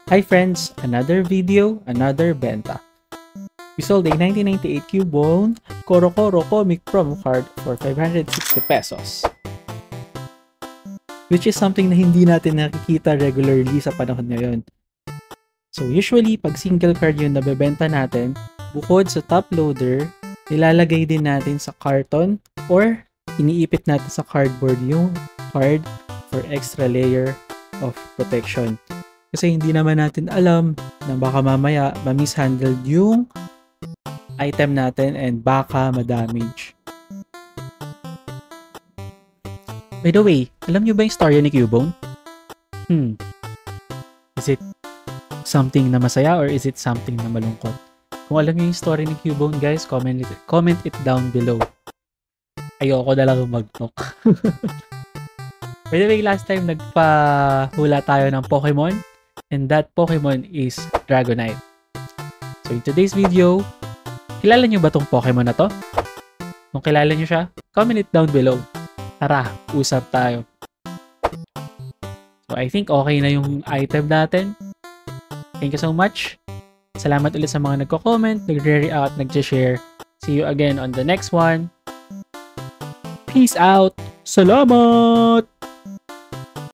Hi friends, another video, another benta. We sold a 1998 Cubone Koro Koro Comic promo card for 560 pesos. Which is something na hindi natin nakikita regularly sa panahon ngayon. So usually, pag single card yung nabebenta natin, bukod sa top loader, nilalagay din natin sa carton or iniipit natin sa cardboard yung card for extra layer of protection. Kasi hindi naman natin alam na baka mamaya ma-mishandled yung item natin and baka ma-damage. By the way, alam nyo ba yung story ni Cubone? Is it something na masaya or is it something na malungkot? Kung alam nyo yung story ni Cubone, guys, comment it down below. Ayoko na lang mag-talk. By the way, last time nagpahula tayo ng Pokemon and that Pokemon is Dragonite. So in today's video, kilala nyo ba tong Pokemon na to? Kung kilala nyo siya, comment it down below. Tara, usap tayo. So I think okay na yung item natin. Thank you so much. Salamat ulit sa mga nagko-comment, nagre-react, nag-share. See you again on the next one. Peace out. Salamat!